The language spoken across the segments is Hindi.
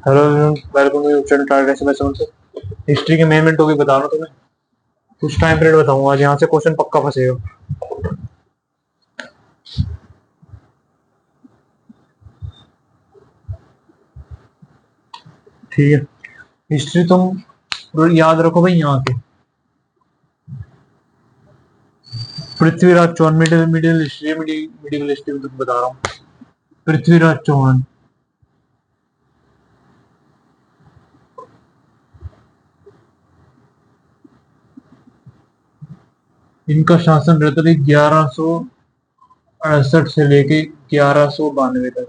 Hello, welcome to channel target SMS से। हिस्ट्री के मेन मेन टॉपिक बता रहा हूँ तुम्हें। कुछ टाइम पीरियड बताऊंगा, आज यहाँ से क्वेश्चन पक्का फंसेगा। ठीक है, हिस्ट्री तुम याद रखो भाई। यहाँ के Prithviraj Chauhan, middle middle history, middle history में तुम बता रहा हूँ। पृथ्वीराज चौहान, इनका शासन रहता था 1168 से लेके 1192 तक।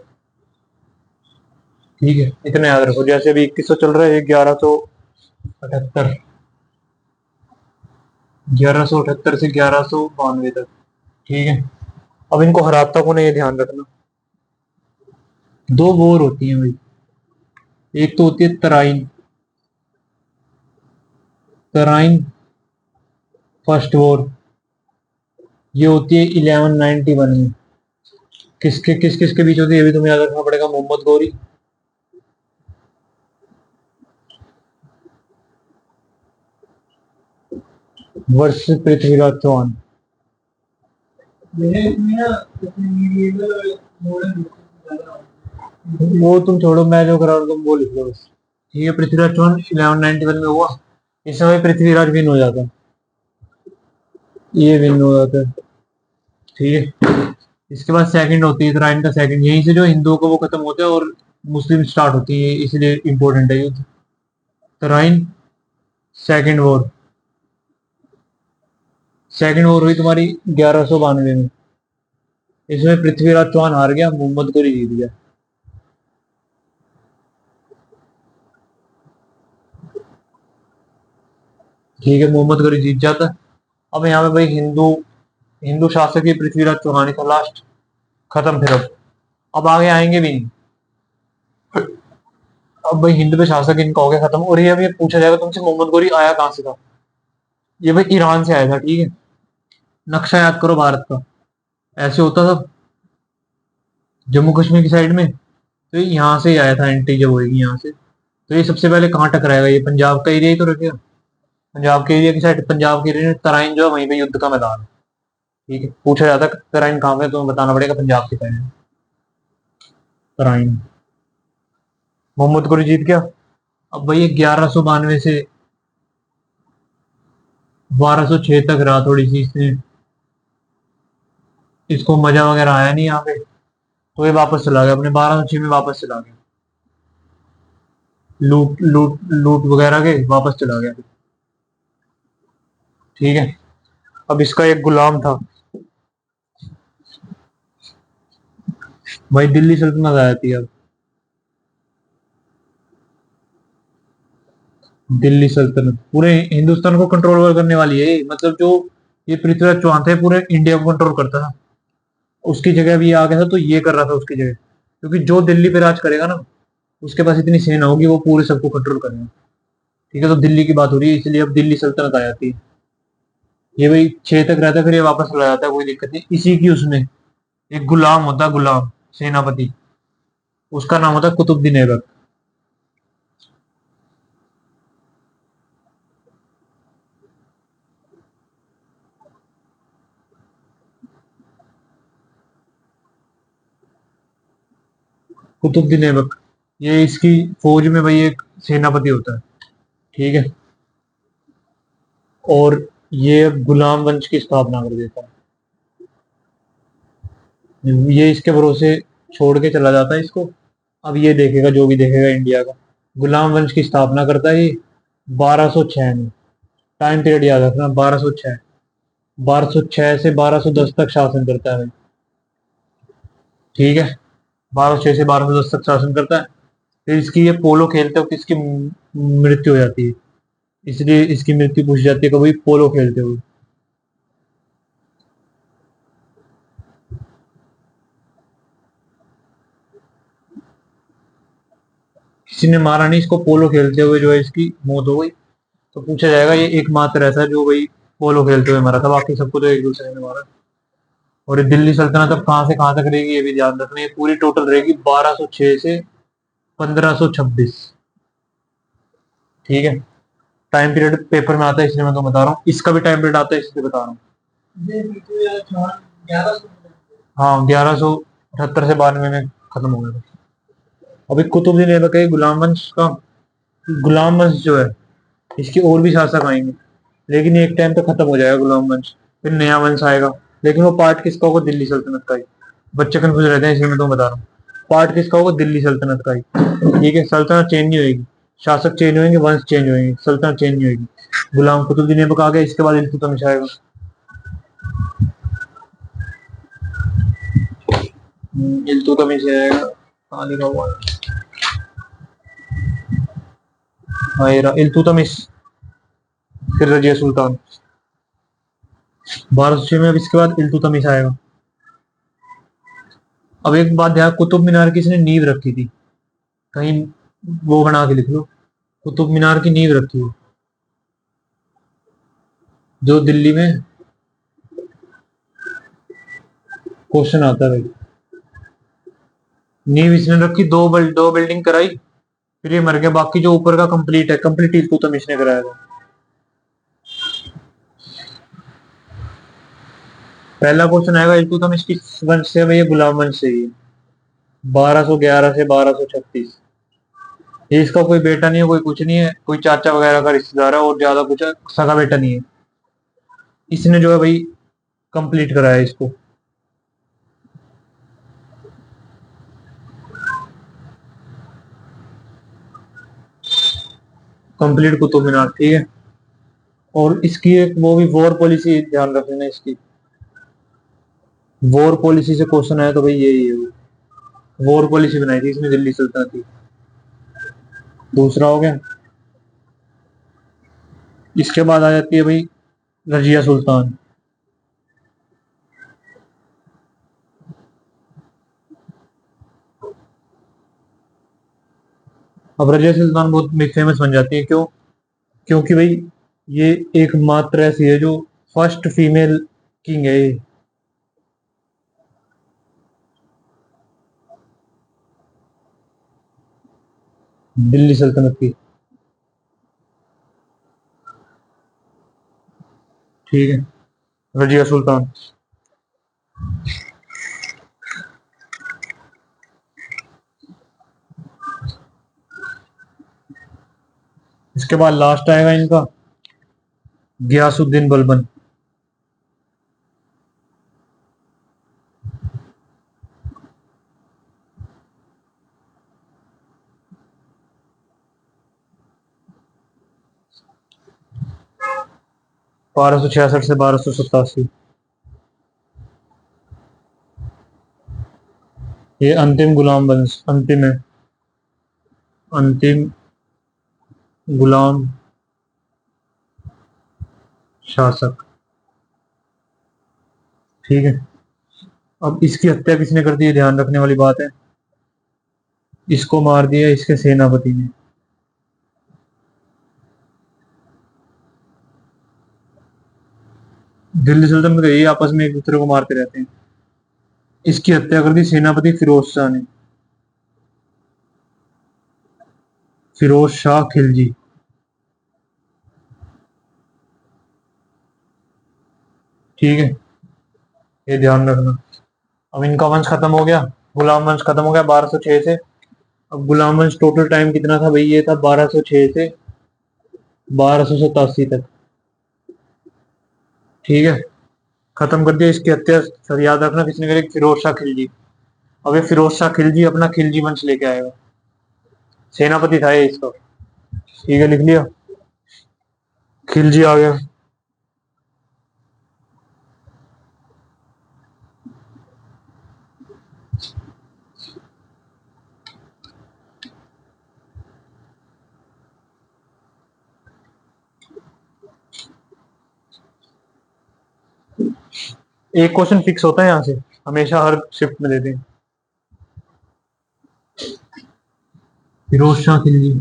ठीक है, इतना याद रखो। जैसे अभी 2100 चल रहा है, 1178, 1178 से 1192 तक। ठीक है, अब इनको हराता कौन है ये ध्यान रखना। दो वॉर होती हैं भाई, एक तो होती है तराइन, तराइन फर्स्ट वॉर। ये होती है 1191 में। किस किस के बीच होती है ये भी तुम्हें याद रखना पड़ेगा। मोहम्मद गौरी वर्सेस पृथ्वीराज चौहान। वो तुम छोड़ो, मैं जो करा रहा हूं तुम वो लिख लो बस। ठीक है, पृथ्वीराज चौहान 1191 में हुआ। इस समय पृथ्वीराज विन हो जाता है, ये विन हो जाता है। ठीक है, इसके बाद सेकंड होती है तराइन का सेकंड। यहीं से जो हिंदुओं को वो खत्म होता है और मुस्लिम स्टार्ट होती है, इसलिए इंपॉर्टेंट है युद्ध। Tarain second war, second war हुई तुम्हारी 1192 में। इसमें पृथ्वीराज चौहान हार गया, मोहम्मद गौरी जीत गया। ठीक है, मोहम्मद गौरी जीत जाता है। अब यहाँ पे भाई हिंदू हिंदू शासक ही पृथ्वीराज चौहान ही था लास्ट। खत्म फिर। अब आगे आएंगे भी नहीं। अब भाई हिंदू पे शासक इनका हो गया खत्म। और ये अब ये पूछा जाएगा तुमसे, मोहम्मद गौरी आया कहाँ से था। ये भाई ईरान से आया था। ठीक है, नक्शा याद करो भारत का। ऐसे होता था जम्मू कश्मीर की साइड में, तो ये यहाँ से ही आया था। एंट्री जब होगी यहाँ से, तो ये सबसे पहले कहाँ टकराएगा। ये पंजाब का एरिया ही तो रखेगा। पंजाब के एरिया की साइड, पंजाब के एरिया में तराइन जो है वहीं पे युद्ध का मैदान है। ठीक है, पूछा जाता है तराइन कहाँ पे, तुम्हें बताना पड़ेगा पंजाब की साइड। तराइन। मोहम्मद गौरी जीत गया। अब भाई 1192 से 1206 तक रहा। थोड़ी सी इसने, इसको मजा वगैरह आया नहीं यहाँ पे, तो ये वापस चला गया अपने 1206 में वापस चला गया। लूट लूट लूट वगैरह के वापस चला गया। ठीक है, अब इसका एक गुलाम था भाई, दिल्ली सल्तनत आ जाती है अब। दिल्ली सल्तनत पूरे हिंदुस्तान को कंट्रोल करने वाली है। मतलब जो ये पृथ्वीराज चौहान थे पूरे इंडिया को कंट्रोल करता था। उसकी जगह भी आ गया था, तो ये कर रहा था उसकी जगह। क्योंकि जो दिल्ली पे राज करेगा ना, उसके पास इतनी सेना होगी, वो पूरे सबको कंट्रोल करेगा। ठीक है, तो दिल्ली की बात हो रही है, इसलिए अब दिल्ली सल्तनत आ जाती है। ये भाई 6 तक रहता है, फिर ये वापस चला जाता है, कोई दिक्कत नहीं। इसी की उसमें एक गुलाम होता है, गुलाम सेनापति। उसका नाम होता है कुतुबुद्दीन ऐबक। कुतुबुद्दीन ऐबक, ये इसकी फौज में भाई एक सेनापति होता है। ठीक है, और ये गुलाम वंश की स्थापना कर देता है। ये इसके भरोसे छोड़ के चला जाता है इसको। अब ये देखेगा, जो भी देखेगा इंडिया का। गुलाम वंश की स्थापना करता है ये 1206 में। टाइम पीरियड याद रखना, 1206। 1206 से 1210 तक शासन करता है भाई। ठीक है, 1206 से 1210 तक शासन करता है। फिर इसकी ये पोलो खेलते वक्त इसकी मृत्यु हो जाती है। इसलिए इसकी मृत्यु पूछी जाती है कभी पोलो खेलते हुए। किसी ने मारा नहीं इसको, पोलो खेलते हुए जो है इसकी मौत हो गई। तो पूछा जाएगा ये एकमात्र ऐसा है जो भाई पोलो खेलते हुए मरा था, बाकी सबको तो एक दूसरे ने मारा। और ये दिल्ली सल्तनत अब कहाँ से कहाँ तक रहेगी ये भी ध्यान रखना। ये पूरी टोटल रहेगी 1206 से 1526। ठीक है, टाइम पीरियड पेपर में आता है इसलिए मैं तुम्हें बता रहा हूँ, इसका भी टाइम पीरियड आता है इसलिए बता रहा हूँ। हाँ, 1178 से 92 में खत्म हो गया था। अभी कुतुबुद्दीन ऐबक गुलाम वंश का, गुलाम वंश जो है इसके और भी शासक आएंगे, लेकिन एक टाइम पे खत्म हो जाएगा गुलाम वंश, फिर नया वंश आएगा। लेकिन वो पार्ट किसका होगा? दिल्ली सल्तनत का ही। बच्चे कंफ्यूज रहते हैं इसलिए मैं तुम्हें बता रहा हूँ, पार्ट किसका होगा? दिल्ली सल्तनत का ही। ठीक है, सल्तनत चेंज नहीं होगी, शासक चेंज होंगे, वंश चेंज होंगे, सल्तनत चेंज नहीं होगी। गुलाम कुतुबुद्दीन ऐबक आ गया, इसके बाद इल्तुतमिश आएगा। इल्तुतमिश आएगा, कहाँ लिखा हुआ है? हाँ, ये रहा, इल्तुतमिश। फिर रजिया सुल्तान 1206 में। अब इसके बाद इल्तुतमिश आएगा। अब एक बात ध्यान, कुतुब मीनार की इसने नींव रखी थी, कहीं वो बना के लिख लो, कुतुब मीनार की नींव रखी है जो दिल्ली में क्वेश्चन आता है भाई। नींव इसने रखी, दो बिल्डिंग कराई, फिर ये मर गया। बाकी जो ऊपर का कंप्लीट है, कंप्लीट इल्तुतमिश ने कराया था। पहला क्वेश्चन आएगा इल्तुतमिश किस वंश से है भैया? गुलाम वंश से ही है। 1211 से 1236। ये इसका कोई बेटा नहीं है, कोई कुछ नहीं है, कोई चाचा वगैरह का रिश्तेदार है, और ज्यादा कुछ सगा बेटा नहीं है। इसने जो है भाई कंप्लीट कराया इसको, कंप्लीट कुतुब मीनार। ठीक है, और इसकी एक वो भी वॉर पॉलिसी ध्यान रख लेना इसकी। वॉर पॉलिसी से क्वेश्चन आया तो भाई यही है, वॉर पॉलिसी बनाई थी इसने दिल्ली सल्तनत की। दूसरा हो गया। इसके बाद आ जाती है भाई रजिया सुल्तान। अब रजिया सुल्तान बहुत फेमस बन जाती है, क्यों? क्योंकि भाई ये एकमात्र ऐसी है जो फर्स्ट फीमेल किंग है ये, दिल्ली सल्तनत की। ठीक है, रजिया सुल्तान। इसके बाद लास्ट आएगा इनका गयासुद्दीन बलबन। 1266 से 1287। ये अंतिम गुलाम वंश, अंतिम है, अंतिम गुलाम शासक। ठीक है, अब इसकी हत्या किसने कर दी है? ध्यान रखने वाली बात है, इसको मार दिया इसके सेनापति ने। दिल्ली सुल्तान के यही आपस में एक दूसरे को मारते रहते हैं। इसकी हत्या कर दी सेनापति फिरोज शाह ने, फिरोज शाह खिलजी। ठीक है, ये ध्यान रखना। अब इनका वंश खत्म हो गया, गुलाम वंश खत्म हो गया 1206 से। अब गुलाम वंश टोटल टाइम कितना था भाई? ये था 1206 से 1287 तक। ठीक है, खत्म कर दिया। इसकी हत्या सर याद रखना किसने करी? फिरोज शाह खिलजी। अब ये फिरोज शाह खिलजी अपना खिलजी वंश लेके आएगा, सेनापति था ये इसका। ठीक है, लिख लिया, खिलजी आ गया। एक क्वेश्चन फिक्स होता है यहाँ से, हमेशा हर शिफ्ट में देते हैं। फिरोज शाह खिलजी।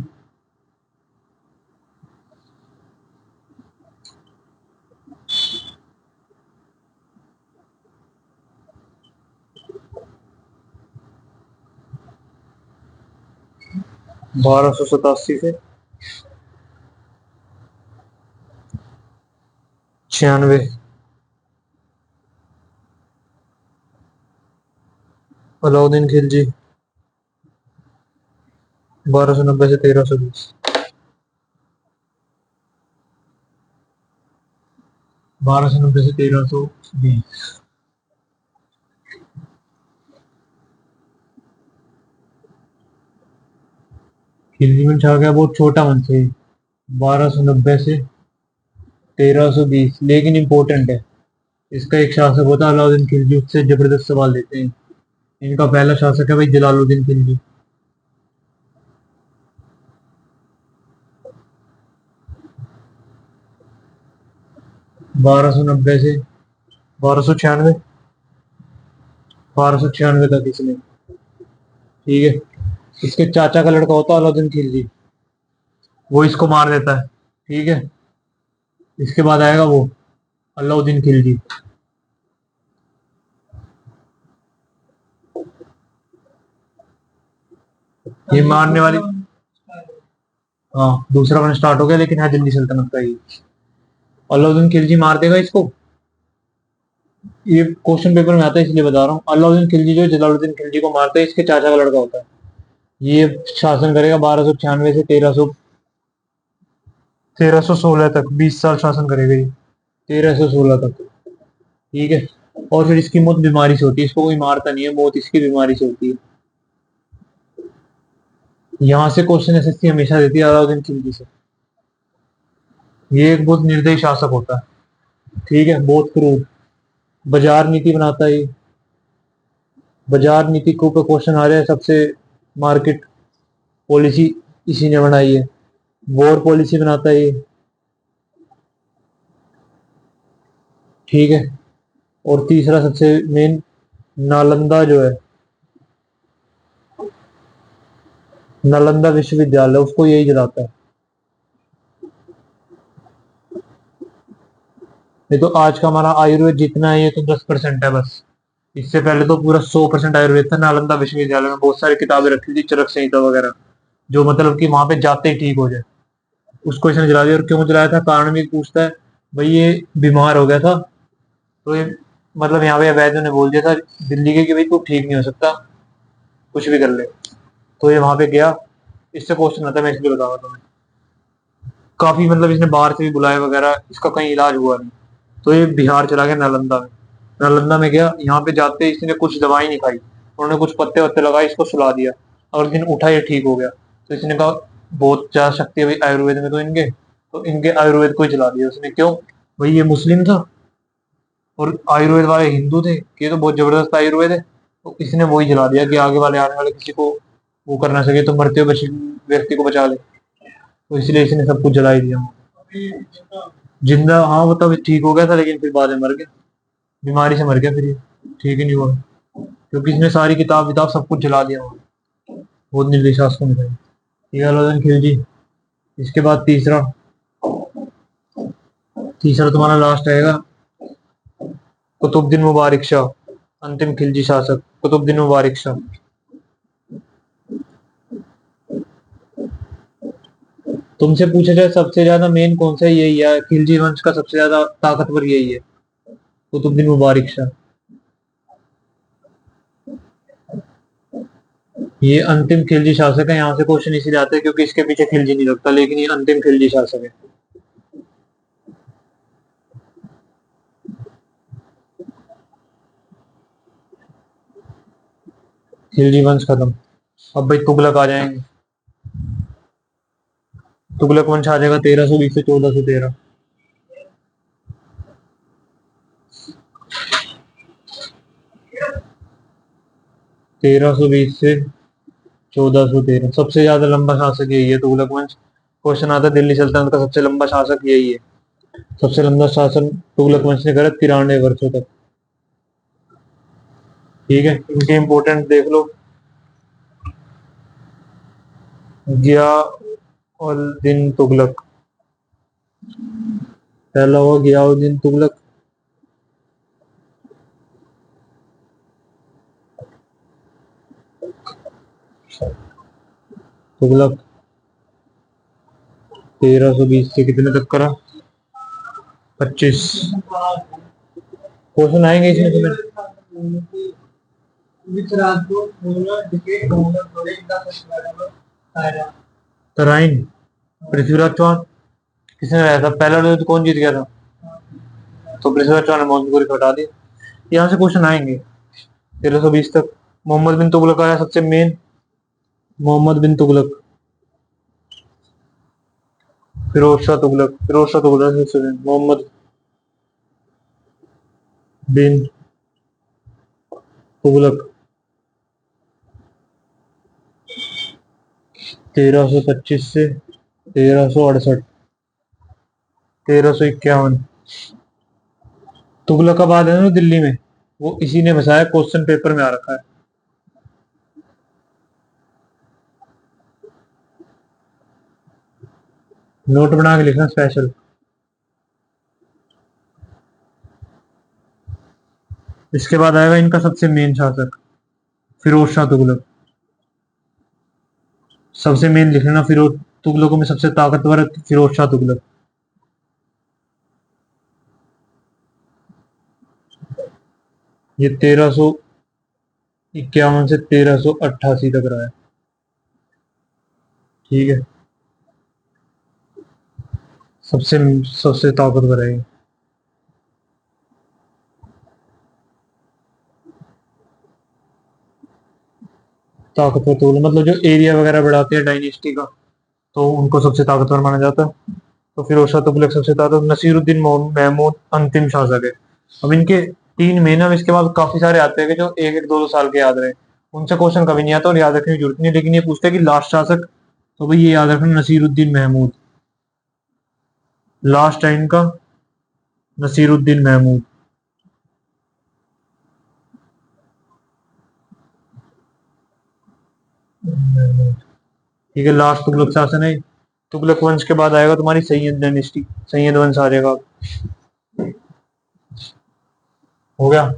1287 से 96। अलाउद्दीन खिलजी 1290 से 1320। 1290 से 1320। खिलजी वंश आ गया बहुत छोटा वंश है। 1290 से 1320 लेकिन इम्पोर्टेंट है। इसका एक शासक होता है अलाउद्दीन खिलजी, उससे जबरदस्त सवाल देते हैं। इनका पहला शासक है भाई जलालुद्दीन खिलजी। 1290 से 1296। 1296 तक इसने। ठीक है। इसके चाचा का लड़का होता है अलाउद्दीन खिलजी, वो इसको मार देता है। ठीक है। इसके बाद आएगा वो अलाउद्दीन खिलजी। ये मारने वाली। हाँ, दूसरा वन स्टार्ट हो गया लेकिन है दिल्ली सल्तनत का ही। अलाउद्दीन खिलजी मार देगा इसको। ये क्वेश्चन पेपर में आता है इसलिए बता रहा हूँ। अलाउद्दीन खिलजी जो जलालुद्दीन खिलजी को मारता है, इसके चाचा का लड़का होता है। ये शासन करेगा 1296 से 1316 तक। 20 साल शासन करेगा ये। 1316 तक। ठीक है। और फिर इसकी मौत बीमारी से होती है। इसको कोई मारता नहीं है, मौत इसकी बीमारी से होती है। यहाँ से क्वेश्चन एसएससी हमेशा देती है अलाउद्दीन खिलजी से। ये एक बहुत निर्दयी शासक होता है। ठीक है, बहुत क्रूर। बाजार नीति बनाता है ये। बाजार नीति के ऊपर क्वेश्चन आ रहे हैं सबसे। मार्केट पॉलिसी इसी ने बनाई है। वॉर पॉलिसी बनाता है ये। ठीक है। और तीसरा सबसे मेन, नालंदा जो है, नालंदा विश्वविद्यालय, उसको यही जलाता है। नहीं तो आज का हमारा आयुर्वेद जितना है ये तो 10% है बस। इससे पहले तो पूरा 100% आयुर्वेद था। नालंदा विश्वविद्यालय में बहुत सारी किताबें रखी थी, चरक संहिता वगैरह, जो मतलब कि वहां पे जाते ही ठीक हो जाए। उसको इसने जला दिया। और क्यों जलाया था कारण भी पूछता है। भाई ये बीमार हो गया था, तो ये मतलब यहाँ पे वैद्य ने बोल दिया था दिल्ली के कि भाई तू ठीक नहीं हो सकता, कुछ भी कर ले। तो ये वहां पे गया। इससे क्वेश्चन आता है, मैं इसलिए बता रहा हूँ तुम्हें। काफी मतलब इसने बाहर से भी बुलाए वगैरह, इसका कहीं इलाज हुआ नहीं। तो ये बिहार चला गया, नालंदा में। नालंदा में गया, यहाँ पे जाते इसने कुछ दवाई नहीं खाई। उन्होंने कुछ पत्ते वत्ते लगाए, इसको सुला दिया। अगले दिन उठा, ये ठीक हो गया। तो इसने कहा बहुत ज्यादा शक्ति है भाई आयुर्वेद में तो इनके। तो इनके आयुर्वेद को ही चला दिया उसने। क्यों? भाई ये मुस्लिम था और आयुर्वेद वाले हिंदू थे कि ये तो बहुत जबरदस्त आयुर्वेद है। तो इसने वही जला दिया कि आगे वाले आने वाले किसी को वो करना सके, तो मरते हुए व्यक्ति को बचा ले। तो इसलिए इसने सब कुछ जला ही दिया। जिंदा, हाँ वो तब ठीक हो गया था लेकिन फिर बाद में मर गया। बीमारी से मर गया फिर ये। ठीक ही नहीं हुआ, क्योंकि इसने सारी किताब विताब सब कुछ जला दिया वहाँ। बहुत निर्देश शासकों में था। ये अलाउद्दीन खिलजी। इसके बाद तीसरा। तीसरा तुम्हारा लास्ट रहेगा कुतुबुद्दीन मुबारिक शाह। अंतिम खिलजी शासक कुतुबुद्दीन मुबारिक शाह। तुमसे पूछा जाए सबसे ज्यादा मेन कौन सा है, यही है। खिलजी वंश का सबसे ज्यादा ताकतवर यही है, कुतुबुद्दीन मुबारिक शाह। ये अंतिम खिलजी शासक है। यहाँ से क्वेश्चन इसीलिए आते हैं क्योंकि इसके पीछे खिलजी नहीं लगता, लेकिन ये अंतिम खिलजी शासक है। खिलजी वंश खत्म। अब भाई तुगलक आ जाएंगे। तुगलक वंश आ जाएगा 1320 से 1413। 1320 से 1413 सबसे ज्यादा लंबा शासक यही है, तुगलक वंश। क्वेश्चन आता है दिल्ली सल्तनत का सबसे लंबा शासक यही है। सबसे लंबा शासन तुगलक वंश ने करा 93 वर्षों तक। ठीक है, इनके इंपोर्टेंट देख लो। गियाउद्दीन तुगलक। पहला हुआ गियाउद्दीन तुगलक। तुगलक 1320 से कितने तक करा? 25 क्वेश्चन आएंगे इसमें तुम्हें। तराइन, पृथ्वीराज चौहान। किसने कराया था पहला युद्ध, कौन जीत गया था? तो पृथ्वीराज चौहान ने मौनपुरी को हटा दिया। यहाँ से क्वेश्चन आएंगे 1320 तक। मोहम्मद बिन तुगलक आया सबसे मेन, मोहम्मद बिन तुगलक। फिरोज शाह तुगलक, फिरोज शाह तुगलक सबसे main, मोहम्मद बिन तुगलक 1325 से 1368, 1351। तुगलकाबाद है ना दिल्ली में, वो इसी ने बसाया, क्वेश्चन पेपर में आ रखा है। नोट बना के लिखना स्पेशल। इसके बाद आएगा इनका सबसे मेन शासक, फिरोज शाह तुगलक। सबसे मेन लिख लेना, फिरोज तुगलकों में सबसे ताकतवर है फिरोज शाह तुगलक। ये 1351 से 1388 तक रहा है। ठीक है, सबसे सबसे ताकतवर है ये। ताकतवर तुगलक मतलब जो एरिया वगैरह बढ़ाते हैं डायनेस्टी का, तो उनको सबसे ताकतवर माना जाता है। तो फिरोज शाह तुगलक सबसे ताकतवर। नसीरुद्दीन महमूद अंतिम शासक है। अब इनके तीन महीना में, इसके बाद काफी सारे आते हैं कि जो एक एक दो दो साल के याद रहे, उनसे क्वेश्चन कभी नहीं आता और याद रखने की जरूरत नहीं, लेकिन ये पूछते हैं कि लास्ट शासक, तो भाई ये याद रखना नसीरुद्दीन महमूद। लास्ट टाइम का नसीरुद्दीन महमूद। ठीक है, लास्ट तुगलक शासन है। तुगलक वंश के बाद आएगा तुम्हारी सैयद डायनेस्टी, सैयद वंश आ जाएगा। हो गया।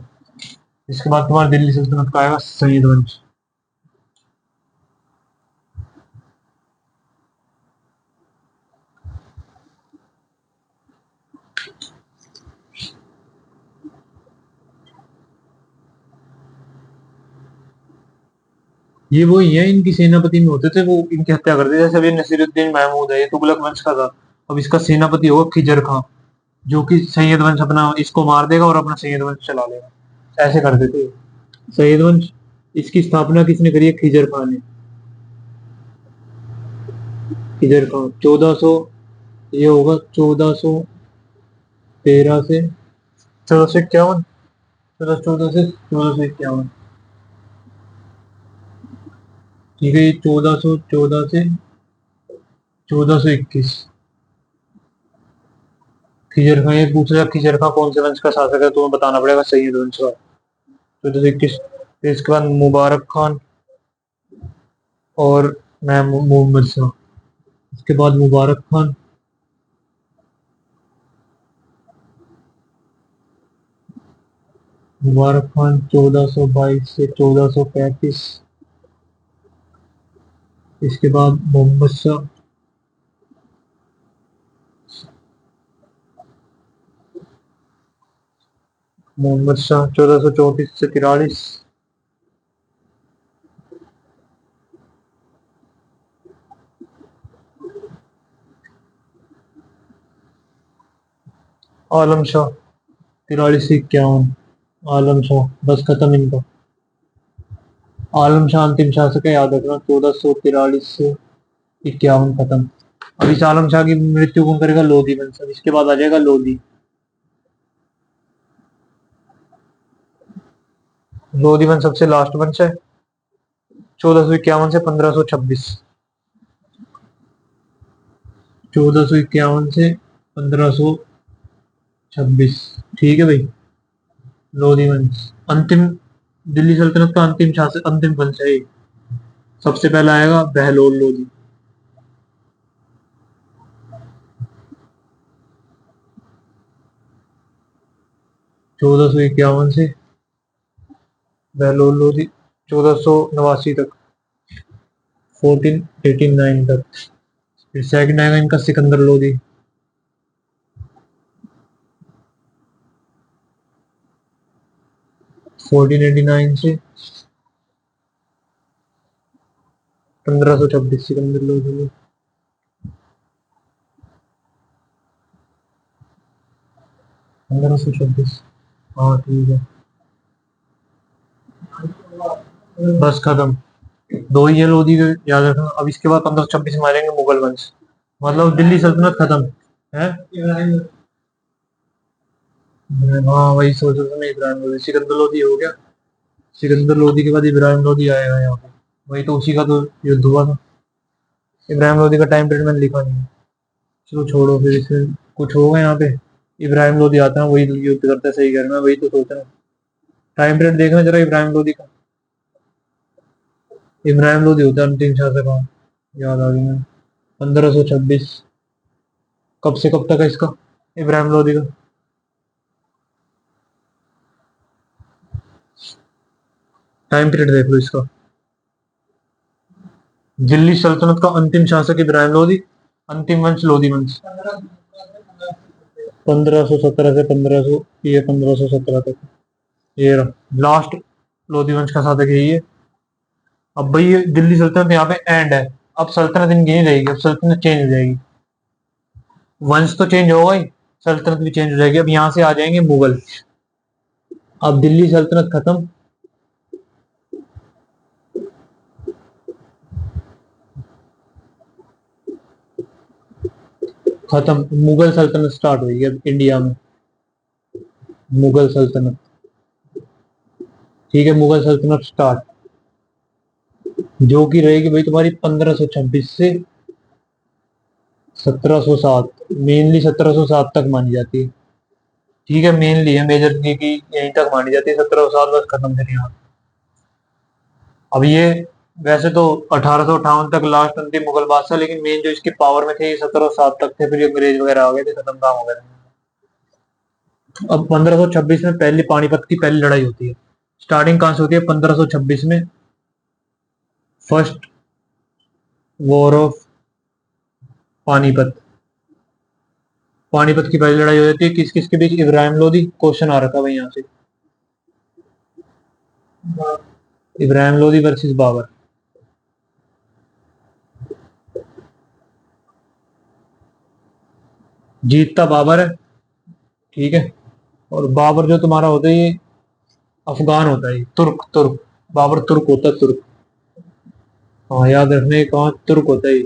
इसके बाद तुम्हारा दिल्ली सल्तनत का आएगा सैयद वंश। ये वो ही है, इनकी सेनापति में होते थे, वो इनकी हत्या कर दी। जैसे अभी नसीरुद्दीन महमूद है, ये तुगलक वंश का था। अब इसका सेनापति होगा खिजर खां, जो कि सैयद वंश अपना इसको मार देगा और अपना सैयद वंश चला लेगा। ऐसे करते थे सैयद वंश। इसकी स्थापना किसने करी है? खिजर खान ने। खिजर खान 1400, ये होगा 1413 से 1451, 1414 से 1451। ठीक है, ये 1414 से 1421। खिजर खां, ये पूछ रहा खिजर खां कौन से वंश का शासक है, तुम्हें बताना पड़ेगा सैयद वंश का। 1421। फिर इसके बाद मुबारक खान और मैं मोहम्मद शाह। इसके बाद मुबारक खान, मुबारक खान 1422 से 1435। इसके बाद मोहम्मद शाह, मोहम्मद शाह 1434 से 43। आलम शाह 43 से 51। आलम शाह, बस खत्म इनका। आलम शाह अंतिम शासक है, याद रखना 1443 से 51 खत्म। अब इस आलम शाह की मृत्यु कौन करेगा? लोधी वंश। अब इसके बाद आ जाएगा लोधी। लोधी वंश सबसे लास्ट वंश है, 1451 से 1526। 1451 से 1526। ठीक है भाई, लोधी वंश अंतिम, दिल्ली सल्तनत का अंतिम शासक, अंतिम वंश है ये। सबसे पहला आएगा बहलोल लोधी। 1451 से बहलोल लोधी 1489 तक। 1489 तक। फिर सेकंड आएगा इनका सिकंदर लोदी। 1489 से 1526 सिकंदर लोदी। 1526। हाँ ठीक है, बस खत्म। दो ही है लोधी के, याद रखना। अब इसके बाद 1526 में आ जाएंगे मुगल वंश, मतलब दिल्ली सल्तनत खत्म है। हाँ वही सोच रहा था मैं, इब्राहिम लोधी। सिकंदर लोधी हो गया, सिकंदर लोधी के बाद इब्राहिम लोधी आएगा यहाँ पे। वही तो, उसी का तो युद्ध हुआ था। इब्राहिम लोधी का टाइम पीरियड मैंने लिखा नहीं है। चलो छोड़ो, फिर इसमें कुछ होगा यहाँ पे। इब्राहिम लोधी आता है, वही युद्ध करता है, सही कह रहा मैं वही तो सोच रहा हूँ। टाइम पीरियड देखना जरा इब्राहिम लोधी का। इब्राहिम लोधी होता है अंतिम शासक, हाँ याद आ गया। 1526। कब से कब तक है इसका, इब्राहिम लोधी का? टाइम पीरियड देख लो इसका। दिल्ली सल्तनत का अंतिम शासक इब्राहिम लोधी। अंतिम वंश लोधी वंश। 1517 से 1500, ये 1517 तक। ये लास्ट लोधी वंश का शासक यही है। अब भाई ये दिल्ली सल्तनत यहाँ पे एंड है। अब सल्तनत इनकी नहीं रहेगी, अब सल्तनत चेंज हो जाएगी। वंश तो चेंज होगा ही, सल्तनत भी चेंज हो जाएगी। अब यहाँ से आ जाएंगे मुगल। अब दिल्ली सल्तनत खत्म। खत्म, मुगल सल्तनत स्टार्ट हुई अब इंडिया में। मुगल सल्तनत, ठीक है, मुगल सल्तनत स्टार्ट, जो कि रहेगी भाई तुम्हारी 1526 से 1707। मेनली 1707 तक मानी जाती है। ठीक है, मेनली है, मेजर की यहीं तक मानी जाती है, 1707 बस खत्म। फिर यहाँ अब ये, वैसे तो 1858 तक लास्ट अंतिम मुगल बादशाह, लेकिन मेन जो इसकी पावर में थे ये 1707 तक थे, फिर ये अंग्रेज वगैरह आ गए थे, खत्म काम हो गया था। अब 1526 में पहली पानीपत की पहली लड़ाई होती है। स्टार्टिंग कहां से होती है? 1526 में first war of Panipat. Panipat की पहली लड़ाई हो जाती है, किस किस के बीच? इब्राहिम लोदी। क्वेश्चन आ रखा है भाई यहाँ से, इब्राहिम लोदी वर्सेस बाबर। जीतता बाबर है, ठीक है। और बाबर जो तुम्हारा होता है ये अफगान होता है, तुर्क, तुर्क। बाबर तुर्क होता है, तुर्क। हाँ याद रखने, कहाँ तुर्क होता है।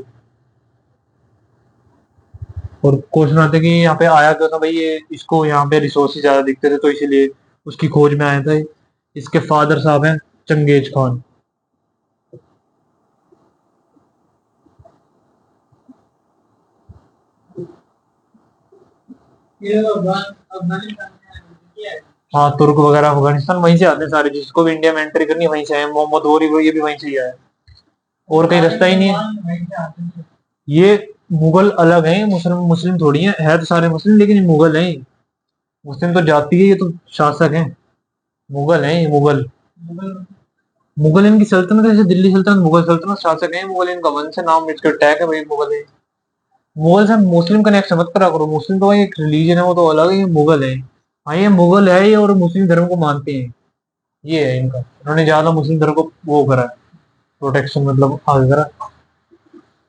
और क्वेश्चन आते हैं कि यहाँ पे आया क्यों था भाई ये, इसको यहाँ पे रिसोर्सेज ज्यादा दिखते थे तो इसीलिए उसकी खोज में आया था। इसके फादर साहब हैं चंगेज खान। हाँ तुर्क वगैरह अफगानिस्तान वहीं से आते हैं सारे, जिसको भी इंडिया में एंट्री करनी है वहीं से है। मोहम्मद गौरी वो, ये भी वहीं से ही आया है, और कहीं रास्ता ही नहीं है। ये मुगल अलग हैं, मुस्लिम मुस्लिम थोड़ी है तो सारे मुस्लिम, लेकिन ये मुगल हैं। मुस्लिम तो जाति है, ये तो शासक हैं। मुगल हैं ये, मुगल। मुगल इनकी सल्तनत है, जैसे दिल्ली सल्तनत मुगल सल्तनत, शासक है मुगल, इनका वंश है, नाम इसका टैग है भाई, मुगल है। मुगल से मुस्लिम कनेक्शन मत करा करो, मुस्लिम तो भाई एक रिलीजन है, वो तो अलग है, ये मुगल है। हाँ ये मुगल है ये, और मुस्लिम धर्म को मानते हैं। ये है इनका, उन्होंने ज्यादा मुस्लिम धर्म को वो करा है, प्रोटेक्शन, मतलब आगे करा।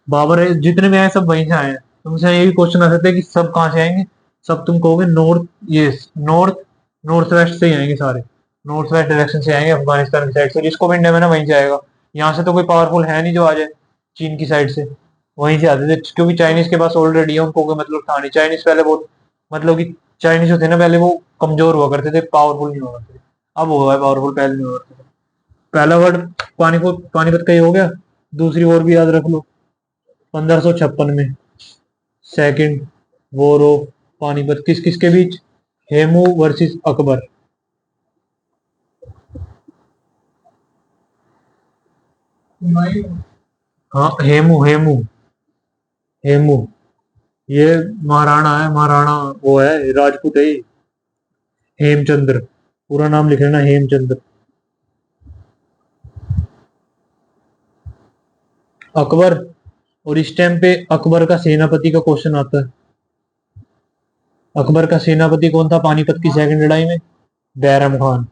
बाबर है, जितने भी आए सब वहीं से आए हैं। तुमसे ये भी क्वेश्चन आ सकता है कि सब कहाँ से आएंगे? सब तुम कहोगे नॉर्थ, ये नॉर्थ, नॉर्थ वेस्ट से ही आएंगे सारे। नॉर्थ वेस्ट डायरेक्शन से आएंगे, अफगानिस्तान की साइड से, जिसको भी इंडिया में ना वहीं से आएगा। यहाँ से तो कोई पावरफुल है नहीं जो आ जाए, चीन की साइड से। वहीं से आते थे, क्योंकि चाइनीज के पास ऑलरेडी है, उनको कोई मतलब था नहीं। चाइनीज पहले बहुत, मतलब कि चाइनीज जो थे ना पहले, वो कमजोर हुआ करते थे, पावरफुल नहीं हुआ करते थे। अब हुआ है पावरफुल, पहले नहीं हुआ करते थे। पहला वर्ड पानीपत, पानीपत का ही हो गया। दूसरी ओर भी याद रख लो, 1556 में सेकंड वॉर ऑफ पानीपत, किस किस के बीच? हेमू वर्सेस अकबर। हाँ हेमू, हेमू, हेमू। ये महाराणा है, महाराणा वो है, राजपूत है ये। हेमचंद्र, पूरा नाम लिख लेना, हेमचंद्र। अकबर। और इस टाइम पे अकबर का सेनापति का क्वेश्चन आता है। अकबर का सेनापति कौन था पानीपत की सेकंड लड़ाई में? बैरम खान।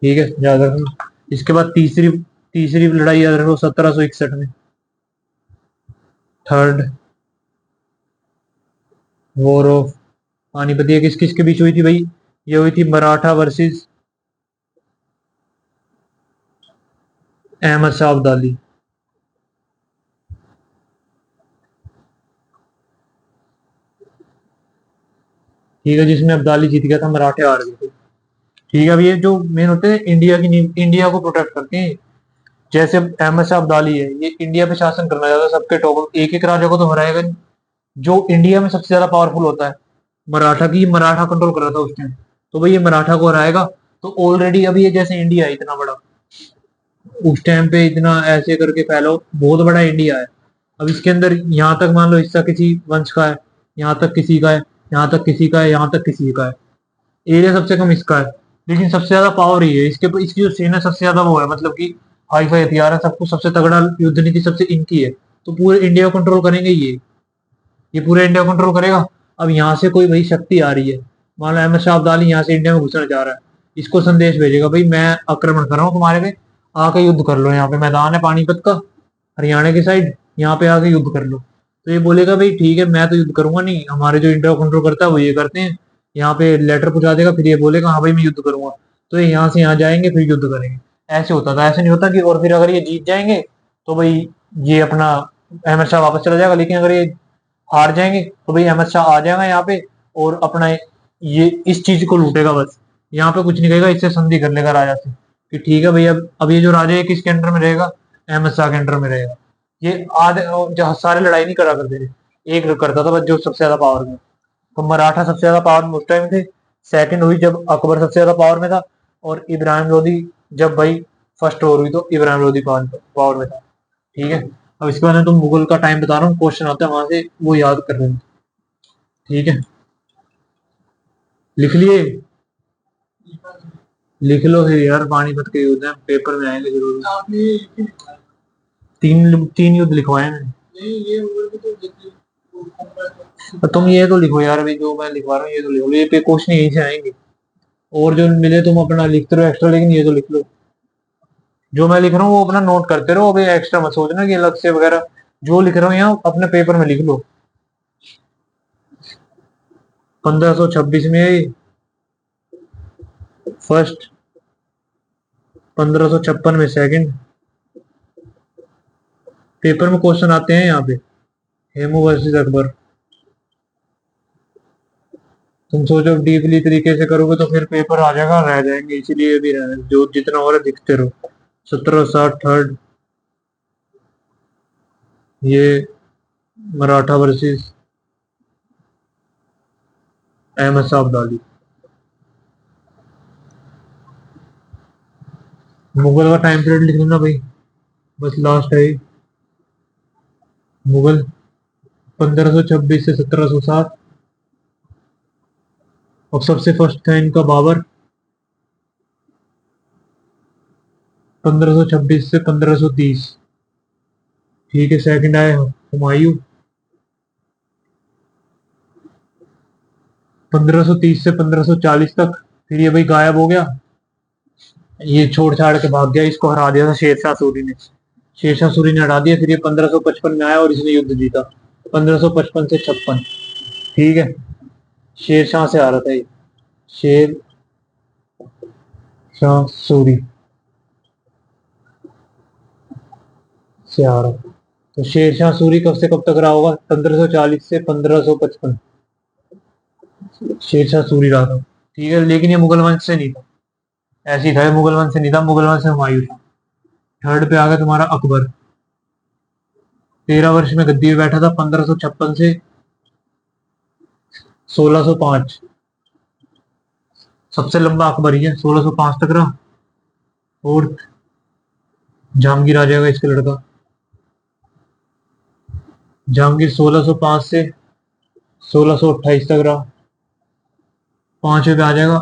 ठीक है, याद रखना। इसके बाद तीसरी तीसरी लड़ाई याद रखो, 1761 में। Third war of Panipat. ये किस किस के बीच हुई थी भाई? ये हुई थी मराठा वर्सेस अहमद शाह अब्दाली। ठीक है, जिसमें अब्दाली जीत गया था, मराठे हार गए थे। ठीक है, अब ये जो मेन होते हैं इंडिया की इंडिया को प्रोटेक्ट करते हैं। जैसे अहमद शाह अब्दाली है, ये इंडिया पे शासन करना चाहता है, सबके टॉप एक एक राजा को तो हराएगा नहीं। जो इंडिया में सबसे ज्यादा पावरफुल होता है मराठा की, मराठा कंट्रोल कर रहा था उस टाइम, तो भाई ये मराठा को हराएगा। तो ऑलरेडी अभी ये जैसे इंडिया है इतना बड़ा, उस टाइम पे इतना ऐसे करके फैलो, बहुत बड़ा इंडिया है। अब इसके अंदर यहाँ तक मान लो हिस्सा किसी वंश का है, यहाँ तक किसी का है, यहाँ तक किसी का है, यहाँ तक किसी का है। एरिया सबसे कम इसका है, लेकिन सबसे ज्यादा पावर ही है इसके। इसकी जो सेना सबसे ज्यादा वो है, मतलब कि हाई फाई हथियार है, सब कुछ सबसे तगड़ा युद्ध नीति सबसे इनकी है। तो पूरे इंडिया को कंट्रोल करेंगे ये पूरे इंडिया को कंट्रोल करेगा। अब यहाँ से कोई भाई शक्ति आ रही है, मान लो अहमद शाह अब्दाली यहाँ से इंडिया में घुसना चाह रहा है, इसको संदेश भेजेगा भाई मैं आक्रमण कर रहा हूँ तुम्हारे पे, आके युद्ध कर लो। यहाँ पे मैदान है पानीपत का, हरियाणा की साइड, यहाँ पे आके युद्ध कर लो। तो ये बोलेगा भाई ठीक है, मैं तो युद्ध करूंगा नहीं, हमारे जो इंडिया को कंट्रोल करता है वो ये करते हैं। यहाँ पे लेटर पहुंचा देगा, फिर ये बोलेगा हाँ भाई मैं युद्ध करूंगा। तो ये यहाँ से यहाँ जाएंगे, फिर युद्ध करेंगे। ऐसे होता था, ऐसे नहीं होता कि और फिर अगर ये जीत जाएंगे तो भाई ये अपना अहमद शाह वापस चला जाएगा। लेकिन अगर ये हार जाएंगे तो भाई अहमद शाह आ जाएगा यहाँ पे, और अपना ये इस चीज को लूटेगा बस। यहाँ पे कुछ नहीं कहेगा, इससे संधि कर लेगा राजा से कि ठीक है भाई अब ये जो राजा है किसके अंडर में रहेगा? अहमद शाह के अंडर में रहेगा। ये आधे जो सारे लड़ाई नहीं करा करते थे, एक करता था बस जो सबसे ज्यादा पावर में। तो मराठा सबसे ज्यादा पावर में उस टाइम थे। सेकंड हुई जब अकबर सबसे ज्यादा पावर में था, और इब्राहिम लोधी जब भाई फर्स्ट वॉर हुई तो इब्राहिम लोधी पावर में था। ठीक है, अब इसके बाद में तुम मुगल का टाइम बता रहा हूँ, क्वेश्चन आता है वहां से, वो याद कर रहे हैं। ठीक है, लिख लिए? लिख लो फिर यार, पानीपत के युद्ध है, पेपर में आएंगे जरूर। तीन तीन युद्ध लिखवाए मैंने। तुम ये तो लिखो यार, अभी जो मैं लिखवा रहा हूँ ये तो लिखो, ये पे क्वेश्चन यहीं से आएंगे। और जो मिले तुम अपना लिखते रहो एक्स्ट्रा, लेकिन ये तो लिख लो। जो मैं लिख रहा हूँ वो अपना नोट करते रहो, अभी एक्स्ट्रा मत सोचना कि अलग से वगैरह। जो लिख रहा हूँ यहाँ अपने पेपर में लिख लो। 1526 में फर्स्ट, 1556 में सेकंड। पेपर में क्वेश्चन आते हैं यहाँ पे, हेमू वर्सेस अकबर। तुम सोचो डीपली तरीके से करोगे तो फिर पेपर आ जाएगा, रह जाएंगे, इसीलिए भी जो जितना हो रहा है दिखते रहो। 1760 थर्ड, ये मराठा वर्सेस अहमद शाह अब्दाली। मुगल का टाइम पीरियड लिख लेना भाई, बस लास्ट है। मुगल 1526 से 1707। और सबसे फर्स्ट था इनका बाबर, 1526 से 1530। ठीक है, सेकंड आए हुमायूं, 1530 से 1540 तक। फिर ये भाई गायब हो गया, ये छोड़ छाड़ के भाग गया, इसको हरा दिया था शेरशाह सूरी ने। शेरशाह सूरी ने हटा दिया, फिर ये 1555 में आया और इसने युद्ध जीता, 1555 से 56। ठीक है, शेरशाह से आ रहा था ये, शेर शाह सूरी से आ रहा था। तो शेरशाह सूरी कब से कब तक रहा होगा? 1540 से 1555 शेरशाह सूरी रहा था। ठीक है, लेकिन ये मुगल वंश से नहीं था, ऐसे ही था, मुगल वंश से नहीं था, मुगल वंश से हुमायूं था। थर्ड पे आ गया तुम्हारा अकबर, 13 वर्ष में गद्दी पे बैठा था, 1556 से 1605। सबसे लंबा अकबर ही है, 1605 तक रहा। फोर्थ जहांगीर आ जाएगा इसका लड़का, जहांगीर 1605 से 1628 तक रहा। पांचवे पे आ जाएगा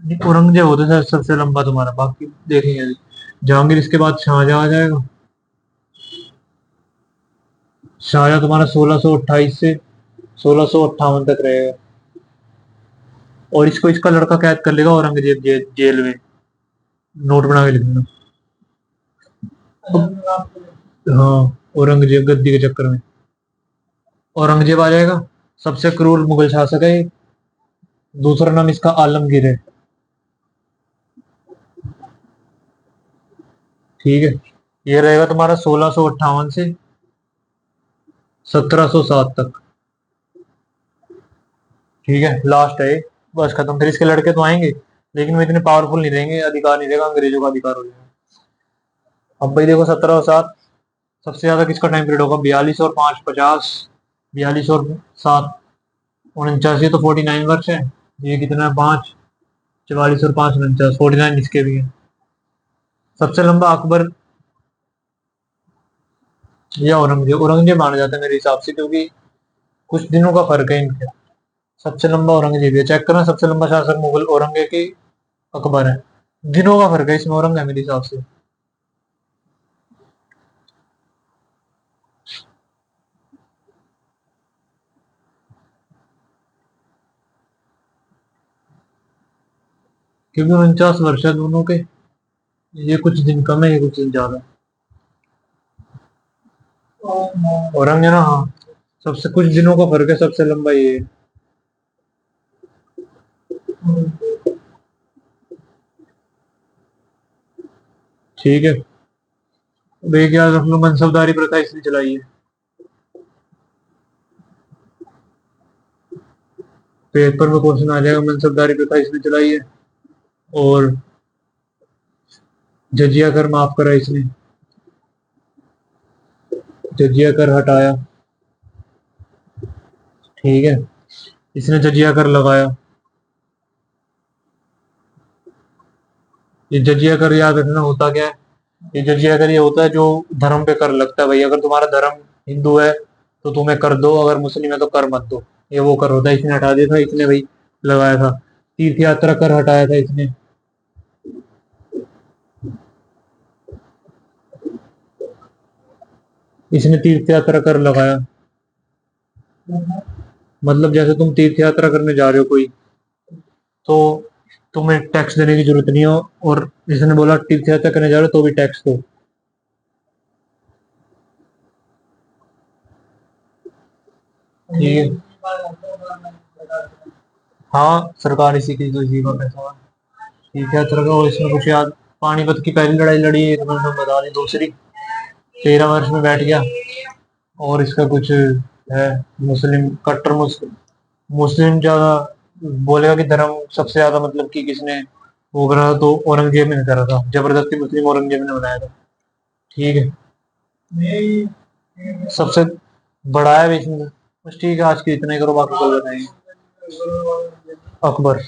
नहीं, औरंगजेब होता है सबसे लंबा तुम्हारा, बाकी देखेंगे अभी। जहांगीर, इसके बाद शाहजहां आ जाएगा। शाहजहां तुम्हारा 1628 से 1658 तक रहेगा। और इसको इसका लड़का कैद कर लेगा औरंगजेब जेल में। नोट बना के लिख लेना। हाँ, औरंगजेब गद्दी के चक्कर में औरंगजेब आ जाएगा। सबसे क्रूर मुगल शासक है ये। दूसरा नाम इसका आलमगीर है। ठीक है। ये रहेगा तुम्हारा 1658 से 1707 तक। ठीक है, लास्ट है ये। बस खत्म। फिर इसके लड़के तो आएंगे, लेकिन वो इतने पावरफुल नहीं रहेंगे, अधिकार नहीं रहेगा, अंग्रेजों का अधिकार हो जाएगा। अब भाई देखो, 1707 सबसे ज्यादा किसका टाइम पीरियड होगा? 42 और 5 50। 42 और 7 49, तो 49 वर्ष है। ये कितना है? 5। 44 और 5 49, 49 इसके भी है। सबसे लंबा अकबर या औरंगजेब? औरंगजेब माना जाता है मेरे हिसाब से, क्योंकि कुछ दिनों का फर्क है इनके। सबसे लंबा औरंगजेब है, चेक करना। सबसे लंबा शासक मुगल औरंगजेब की अकबर है। दिनों का फर्क है इसमें, औरंग है मेरे हिसाब से। क्योंकि 49 वर्ष है दोनों के। ये कुछ दिन कम है, ये कुछ दिन ज्यादा। औरंग है ना, हाँ। सबसे कुछ दिनों का फर्क है, सबसे लंबा ये है। ठीक है। अब एक याद रख लो, मनसबदारी प्रथा इसने चलाई है। पेपर में क्वेश्चन आ जाएगा, मनसबदारी प्रथा इसने चलाई है। और जजिया कर माफ करा इसने। जजिया कर हटाया। ठीक है। इसने जजिया कर लगाया। ये जजिया कर याद रखना होता क्या है। ये जजिया कर ये होता है जो धर्म पे कर लगता है भाई। अगर तुम्हारा धर्म हिंदू है तो तुम्हें कर दो, अगर मुस्लिम है तो कर मत दो। ये वो कर होता है, इसने हटा दिया था, इसने भाई लगाया था। तीर्थ यात्रा कर हटाया था इसने। इसने तीर्थ यात्रा कर लगाया। मतलब जैसे तुम तीर्थ यात्रा करने जा रहे हो कोई, तो तुम्हें टैक्स देने की जरूरत नहीं हो। और इसने बोला तीर्थ यात्रा करने जा रहे हो तो भी टैक्स दो। ठीक है। हाँ, सरकार इसी की तो इसी का पैसा है। तीर्थ यात्रा का। और इसमें कुछ याद, पानीपत की पहली लड़ाई लड़ी है, तुम्हें तो बता दी। दूसरी 13 वर्ष में बैठ गया। और इसका कुछ है, मुस्लिम कट्टर मुस्लिम, मुस्लिम ज्यादा बोलेगा कि धर्म सबसे ज्यादा मतलब कि किसने वो करा था, तो औरंगजेब ने करा था जबरदस्ती, मुस्लिम औरंगजेब ने बनाया था। ठीक है। सबसे बड़ा है भी इसमें। बस ठीक है, आज की इतना ही करो, बाकी कल बताएंगे। अकबर।